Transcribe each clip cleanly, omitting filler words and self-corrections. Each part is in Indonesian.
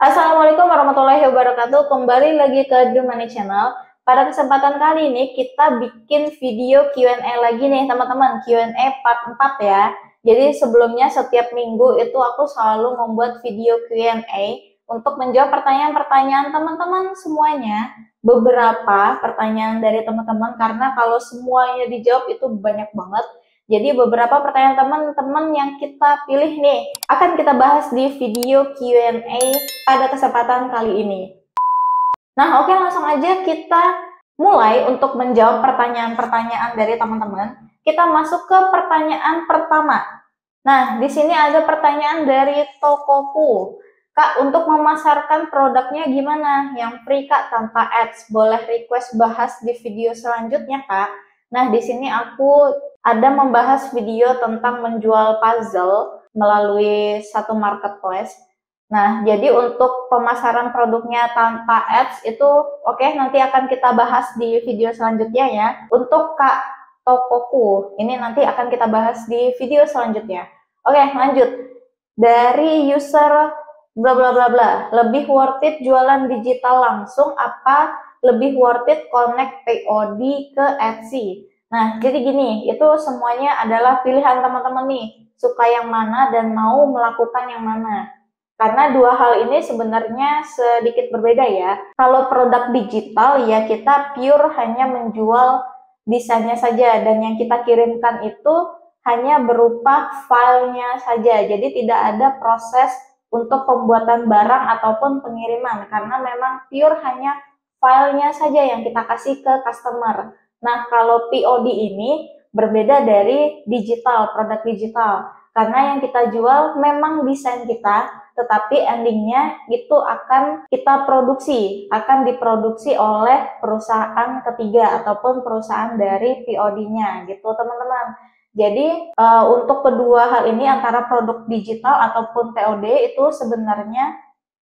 Assalamualaikum warahmatullahi wabarakatuh. Kembali lagi ke Dream Money Channel. Pada kesempatan kali ini kita bikin video Q&A lagi nih teman-teman. Q&A part 4 ya. Jadi sebelumnya setiap minggu itu aku selalu membuat video Q&A untuk menjawab pertanyaan-pertanyaan teman-teman semuanya. Beberapa pertanyaan dari teman-teman karena kalau semuanya dijawab itu banyak banget. Jadi beberapa pertanyaan teman-teman yang kita pilih nih akan kita bahas di video Q&A pada kesempatan kali ini. Nah, oke, langsung aja kita mulai untuk menjawab pertanyaan-pertanyaan dari teman-teman. Kita masuk ke pertanyaan pertama. Nah, di sini ada pertanyaan dari Tokoku. Kak, untuk memasarkan produknya gimana? Yang free, Kak, tanpa ads. Boleh request bahas di video selanjutnya, Kak. Nah, di sini aku ada membahas video tentang menjual puzzle melalui satu marketplace. Nah, jadi untuk pemasaran produknya tanpa ads itu oke, nanti akan kita bahas di video selanjutnya ya. Untuk Kak Tokoku, ini nanti akan kita bahas di video selanjutnya. Oke, lanjut. Dari user bla bla bla bla, lebih worth it jualan digital langsung apa lebih worth it connect POD ke Etsy? Nah, jadi gini, itu semuanya adalah pilihan teman-teman nih, suka yang mana dan mau melakukan yang mana. Karena dua hal ini sebenarnya sedikit berbeda ya. Kalau produk digital ya kita pure hanya menjual desainnya saja dan yang kita kirimkan itu hanya berupa filenya saja. Jadi tidak ada proses untuk pembuatan barang ataupun pengiriman karena memang pure hanya filenya saja yang kita kasih ke customer. Nah, kalau POD ini berbeda dari digital, produk digital. Karena yang kita jual memang desain kita, tetapi endingnya itu akan kita produksi, akan diproduksi oleh perusahaan ketiga ataupun perusahaan dari POD-nya gitu teman-teman. Jadi untuk kedua hal ini antara produk digital ataupun POD itu sebenarnya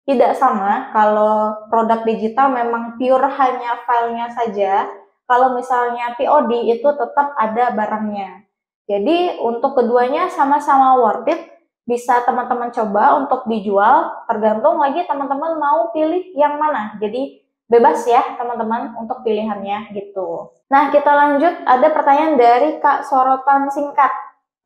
tidak sama. Kalau produk digital memang pure hanya filenya saja, kalau misalnya POD itu tetap ada barangnya. Jadi untuk keduanya sama-sama worth it, bisa teman-teman coba untuk dijual, tergantung lagi teman-teman mau pilih yang mana. Jadi bebas ya teman-teman untuk pilihannya gitu. Nah, kita lanjut, ada pertanyaan dari Kak Sorotan Singkat.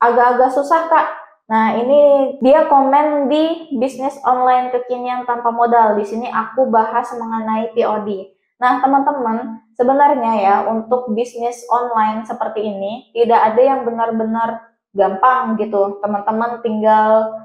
Agak-agak susah, Kak. Nah, ini dia komen di bisnis online kekinian tanpa modal. Di sini aku bahas mengenai POD. Nah, teman-teman, sebenarnya ya untuk bisnis online seperti ini tidak ada yang benar-benar gampang gitu. Teman-teman tinggal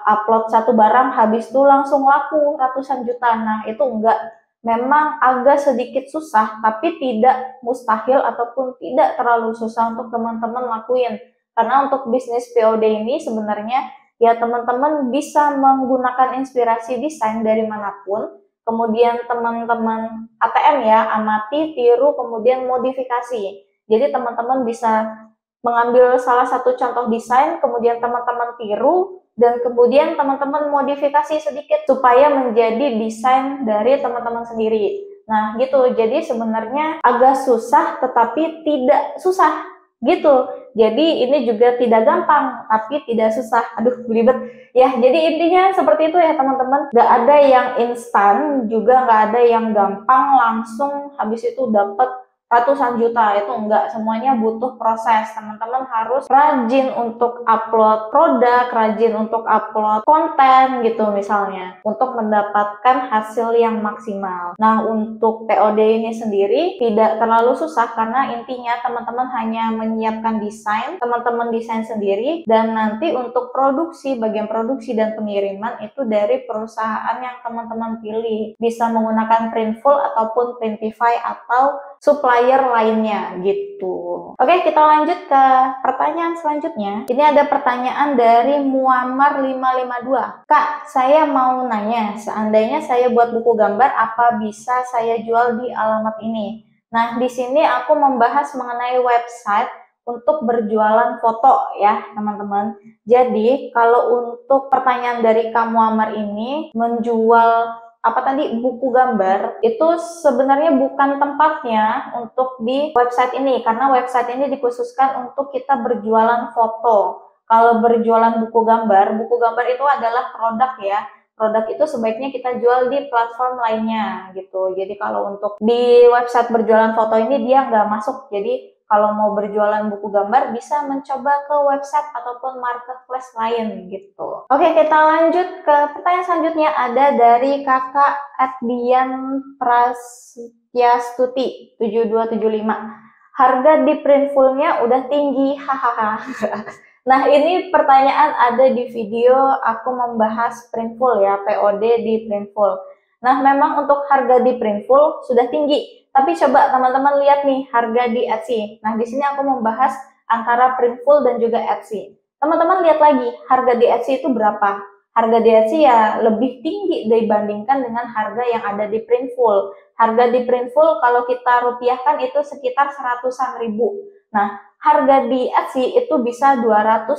upload satu barang habis itu langsung laku ratusan juta. Nah, itu enggak. Memang agak sedikit susah, tapi tidak mustahil ataupun tidak terlalu susah untuk teman-teman lakuin. Karena untuk bisnis POD ini sebenarnya ya teman-teman bisa menggunakan inspirasi desain dari manapun, kemudian teman-teman ATM ya, amati, tiru, kemudian modifikasi. Jadi teman-teman bisa mengambil salah satu contoh desain, kemudian teman-teman tiru, dan kemudian teman-teman modifikasi sedikit supaya menjadi desain dari teman-teman sendiri. Nah gitu, jadi sebenarnya agak susah tetapi tidak susah gitu. Jadi ini juga tidak gampang tapi tidak susah. Aduh, belibet ya. Jadi intinya seperti itu ya teman-teman. Gak ada yang instan, juga gak ada yang gampang langsung habis itu dapat ratusan juta. Itu enggak, semuanya butuh proses. Teman-teman harus rajin untuk upload produk, rajin untuk upload konten gitu misalnya, untuk mendapatkan hasil yang maksimal. Nah, untuk POD ini sendiri tidak terlalu susah karena intinya teman-teman hanya menyiapkan desain, teman-teman desain sendiri, dan nanti untuk produksi, bagian produksi dan pengiriman itu dari perusahaan yang teman-teman pilih. Bisa menggunakan Printful ataupun Printify atau supplier lainnya gitu. Oke, kita lanjut ke pertanyaan selanjutnya. Ini ada pertanyaan dari Muammar 552. Kak, saya mau nanya, seandainya saya buat buku gambar, apa bisa saya jual di alamat ini? Nah, di sini aku membahas mengenai website untuk berjualan foto ya, teman-teman. Jadi, kalau untuk pertanyaan dari Kak Muammar ini, menjual buku gambar itu sebenarnya bukan tempatnya untuk di website ini, karena website ini dikhususkan untuk kita berjualan foto. Kalau berjualan buku gambar itu adalah produk ya, produk itu sebaiknya kita jual di platform lainnya gitu. Jadi kalau untuk di website berjualan foto ini dia nggak masuk. Jadi kalau mau berjualan buku gambar bisa mencoba ke website ataupun marketplace lain gitu. Oke, kita lanjut ke pertanyaan selanjutnya, ada dari kakak Addian Prasyastuti 7275. Harga di Printful-nya udah tinggi, hahaha. Nah, ini pertanyaan ada di video aku membahas Printful ya, POD di Printful. Nah, memang untuk harga di Printful sudah tinggi, tapi coba teman-teman lihat nih harga di Etsy. Nah, di sini aku membahas antara Printful dan juga Etsy. Teman-teman lihat lagi, harga di Etsy itu berapa? Harga di Etsy ya lebih tinggi dibandingkan dengan harga yang ada di Printful. Harga di Printful kalau kita rupiahkan itu sekitar 100-an ribu. Nah, harga di Etsy itu bisa 200.000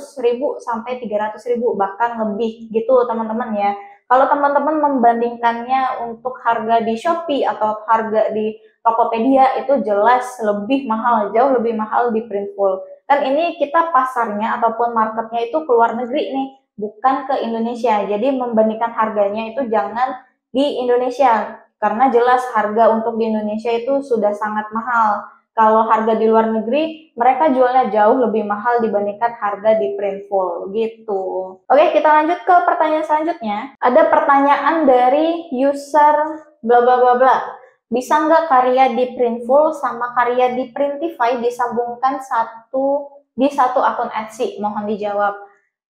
sampai 300.000 bahkan lebih gitu teman-teman ya. Kalau teman-teman membandingkannya untuk harga di Shopee atau harga di Tokopedia itu jelas lebih mahal, jauh lebih mahal di Printful. Kan ini kita pasarnya ataupun marketnya itu keluar negeri nih, bukan ke Indonesia. Jadi membandingkan harganya itu jangan di Indonesia karena jelas harga untuk di Indonesia itu sudah sangat mahal. Kalau harga di luar negeri, mereka jualnya jauh lebih mahal dibandingkan harga di Printful gitu. Oke, kita lanjut ke pertanyaan selanjutnya. Ada pertanyaan dari user bla bla bla bla. Bisa nggak karya di Printful sama karya di Printify disambungkan di satu akun Etsy? Mohon dijawab.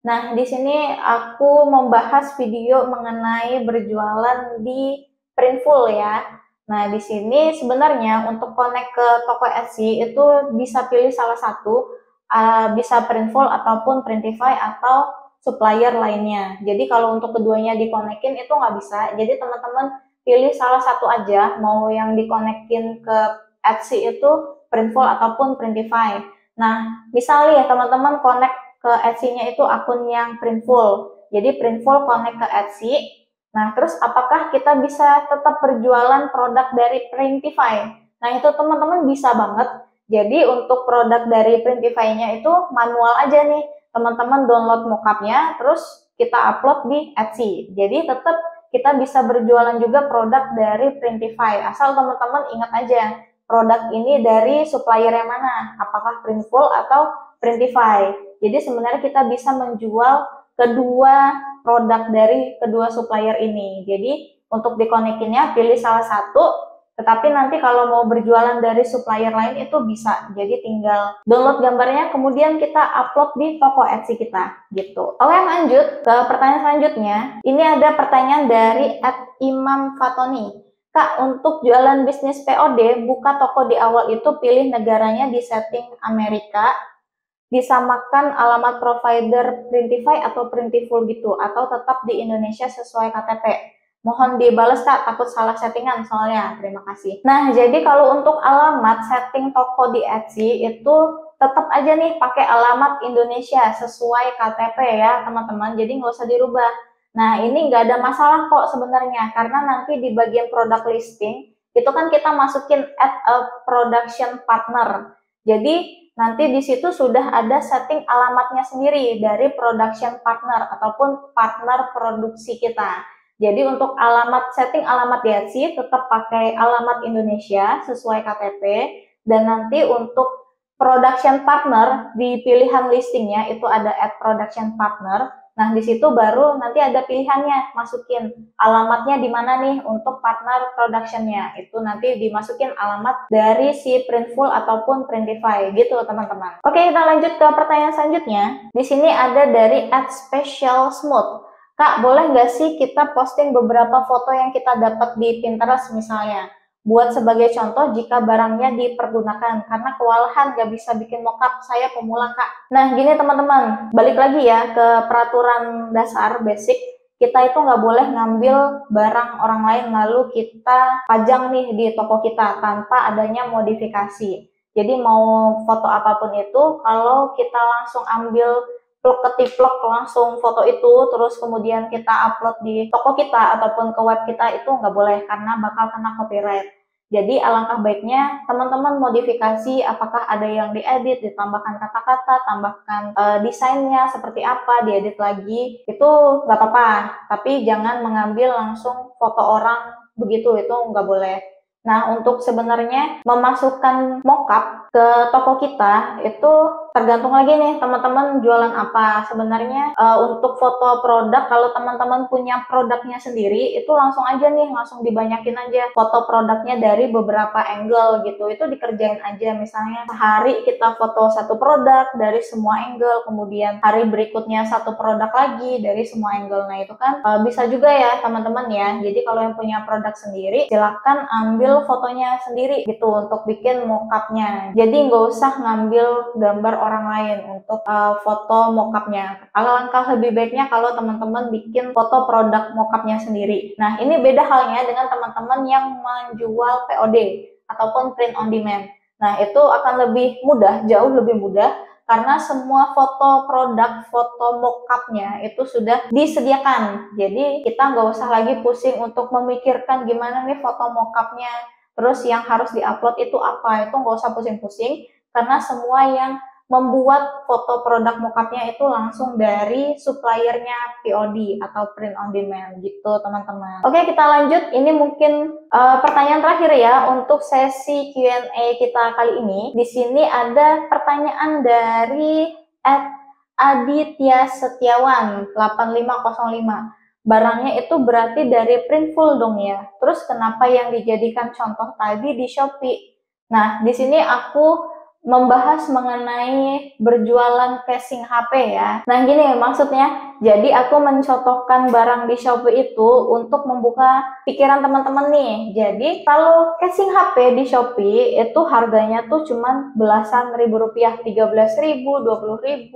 Nah, di sini aku membahas video mengenai berjualan di Printful ya. Nah, di sini sebenarnya untuk connect ke toko Etsy itu bisa pilih salah satu, bisa Printful ataupun Printify atau supplier lainnya. Jadi kalau untuk keduanya dikonekin itu nggak bisa. Jadi teman-teman pilih salah satu aja, mau yang dikonekin ke Etsy itu Printful ataupun Printify. Nah, misalnya ya teman-teman connect ke Etsy-nya itu akun yang Printful. Jadi Printful connect ke Etsy. Nah, terus apakah kita bisa tetap berjualan produk dari Printify? Nah, itu teman-teman bisa banget. Jadi untuk produk dari Printify-nya itu manual aja nih. Teman-teman download mockupnya, terus kita upload di Etsy. Jadi tetap kita bisa berjualan juga produk dari Printify. Asal teman-teman ingat aja, produk ini dari supplier yang mana? Apakah Printful atau Printify? Jadi sebenarnya kita bisa menjual kedua produk dari kedua supplier ini. Jadi untuk dikonekinnya pilih salah satu, tetapi nanti kalau mau berjualan dari supplier lain itu bisa. Jadi tinggal download gambarnya, kemudian kita upload di toko Etsy kita gitu. Oke, lanjut ke pertanyaan selanjutnya. Ini ada pertanyaan dari @imam_fatoni. Kak, untuk jualan bisnis POD, buka toko di awal itu pilih negaranya di setting Amerika, disamakan alamat provider Printify atau Printiful gitu, atau tetap di Indonesia sesuai KTP. Mohon dibalas Kak, takut salah settingan soalnya. Terima kasih. Nah, jadi kalau untuk alamat setting toko di Etsy itu tetap aja nih pakai alamat Indonesia sesuai KTP ya teman-teman, jadi nggak usah dirubah. Nah, ini nggak ada masalah kok sebenarnya, karena nanti di bagian product listing itu kan kita masukin add a production partner. Jadi nanti di situ sudah ada setting alamatnya sendiri dari production partner ataupun partner produksi kita. Jadi untuk setting alamat di Etsy tetap pakai alamat Indonesia sesuai KTP, dan nanti untuk production partner di pilihan listingnya itu ada add production partner. Nah, di situ baru nanti ada pilihannya, masukin alamatnya di mana nih untuk partner productionnya. Itu nanti dimasukin alamat dari si Printful ataupun Printify gitu teman-teman. Oke, kita lanjut ke pertanyaan selanjutnya. Di sini ada dari @specialsmooth. Kak, boleh nggak sih kita posting beberapa foto yang kita dapat di Pinterest misalnya? Buat sebagai contoh jika barangnya dipergunakan, karena kewalahan nggak bisa bikin mockup, saya pemula Kak. Nah gini teman-teman, balik lagi ya ke peraturan dasar basic, kita itu nggak boleh ngambil barang orang lain lalu kita pajang nih di toko kita tanpa adanya modifikasi. Jadi mau foto apapun itu, kalau kita langsung ambil plug ketiplok langsung foto itu, terus kemudian kita upload di toko kita ataupun ke web kita, itu nggak boleh karena bakal kena copyright. Jadi alangkah baiknya teman-teman modifikasi apakah ada yang diedit, ditambahkan kata-kata, tambahkan desainnya seperti apa, diedit lagi, itu nggak apa-apa. Tapi jangan mengambil langsung foto orang begitu, itu nggak boleh. Nah, untuk sebenarnya memasukkan mockup ke toko kita itu tergantung lagi nih teman-teman jualan apa. Sebenarnya untuk foto produk, kalau teman-teman punya produknya sendiri itu langsung aja nih, langsung dibanyakin aja foto produknya dari beberapa angle gitu. Itu dikerjain aja, misalnya sehari kita foto satu produk dari semua angle, kemudian hari berikutnya satu produk lagi dari semua angle. Nah itu kan bisa juga ya teman-teman ya. Jadi kalau yang punya produk sendiri silahkan ambil fotonya sendiri gitu untuk bikin mockupnya. Jadi nggak usah ngambil gambar orang lain untuk foto mockupnya. Alangkah lebih baiknya kalau teman-teman bikin foto produk mockupnya sendiri. Nah ini beda halnya dengan teman-teman yang menjual POD ataupun print on demand. Nah itu akan lebih mudah, jauh lebih mudah, karena semua foto produk, foto mockupnya itu sudah disediakan. Jadi kita nggak usah lagi pusing untuk memikirkan gimana nih foto mockupnya, terus yang harus diupload itu apa, itu nggak usah pusing-pusing, karena semua yang membuat foto produk mockupnya itu langsung dari suppliernya POD atau print on demand gitu teman-teman. Oke, kita lanjut. Ini mungkin pertanyaan terakhir ya untuk sesi Q&A kita kali ini. Di sini ada pertanyaan dari Aditya Setiawan 8505. Barangnya itu berarti dari Printful dong ya. Terus kenapa yang dijadikan contoh tadi di Shopee? Nah, di sini aku membahas mengenai berjualan casing HP ya. Nah gini maksudnya, jadi aku mencontohkan barang di Shopee itu untuk membuka pikiran teman-teman nih. Jadi kalau casing HP di Shopee itu harganya tuh cuman belasan ribu rupiah, 13.000, 20.000.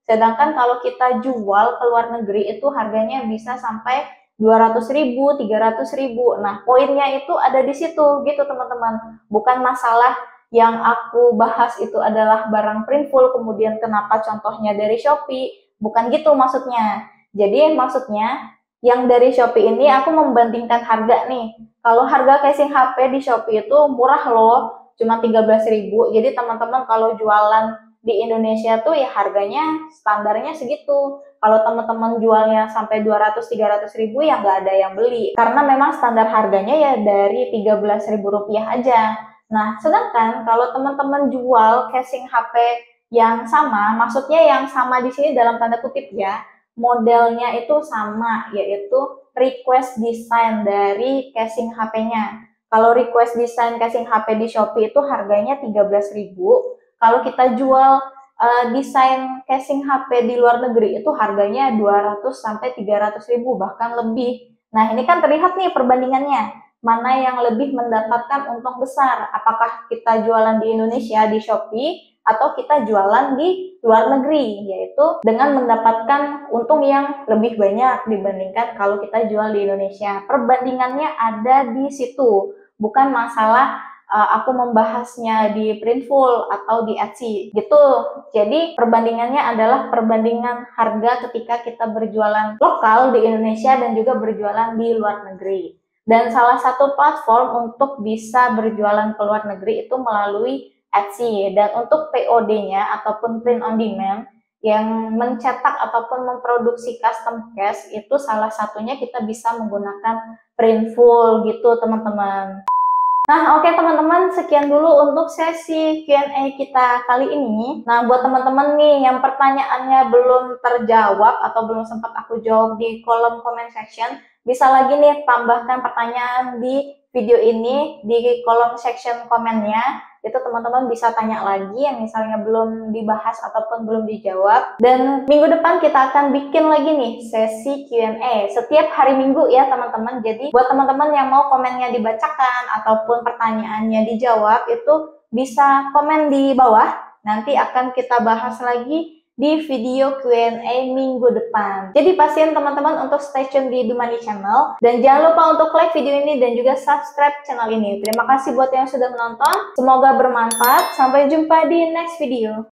Sedangkan kalau kita jual ke luar negeri itu harganya bisa sampai 200.000, 300.000. Nah poinnya itu ada di situ gitu teman-teman. Bukan masalah yang aku bahas itu adalah barang Printful, kemudian kenapa contohnya dari Shopee, bukan gitu maksudnya. Jadi maksudnya yang dari Shopee ini aku membandingkan harga nih. Kalau harga casing HP di Shopee itu murah loh, cuma 13.000. Jadi teman-teman kalau jualan di Indonesia tuh ya harganya standarnya segitu. Kalau teman-teman jualnya sampai 200-300.000 ya nggak ada yang beli. Karena memang standar harganya ya dari 13.000 rupiah aja. Nah, sedangkan kalau teman-teman jual casing HP yang sama, maksudnya yang sama di sini dalam tanda kutip ya, modelnya itu sama, yaitu request design dari casing HP-nya. Kalau request design casing HP di Shopee itu harganya 13.000. Kalau kita jual desain casing HP di luar negeri itu harganya 200-300.000, bahkan lebih. Nah, ini kan terlihat nih perbandingannya. Mana yang lebih mendapatkan untung besar, apakah kita jualan di Indonesia di Shopee atau kita jualan di luar negeri, yaitu dengan mendapatkan untung yang lebih banyak dibandingkan kalau kita jual di Indonesia. Perbandingannya ada di situ, bukan masalah aku membahasnya di Printful atau di Etsy gitu. Jadi perbandingannya adalah perbandingan harga ketika kita berjualan lokal di Indonesia dan juga berjualan di luar negeri. Dan salah satu platform untuk bisa berjualan ke luar negeri itu melalui Etsy. Dan untuk POD-nya ataupun print on demand yang mencetak ataupun memproduksi custom case itu salah satunya kita bisa menggunakan Printful gitu teman-teman. Nah, oke teman-teman, sekian dulu untuk sesi Q&A kita kali ini. Nah, buat teman-teman nih yang pertanyaannya belum terjawab atau belum sempat aku jawab di kolom comment section, bisa lagi nih tambahkan pertanyaan di video ini di kolom section komennya. Itu teman-teman bisa tanya lagi yang misalnya belum dibahas ataupun belum dijawab. Dan minggu depan kita akan bikin lagi nih sesi Q&A setiap hari Minggu ya teman-teman. Jadi buat teman-teman yang mau komennya dibacakan ataupun pertanyaannya dijawab itu bisa komen di bawah. Nanti akan kita bahas lagi di video Q&A minggu depan. Jadi pastiin teman-teman untuk stay tune di Dumani Channel. Dan jangan lupa untuk like video ini dan juga subscribe channel ini. Terima kasih buat yang sudah menonton. Semoga bermanfaat. Sampai jumpa di next video.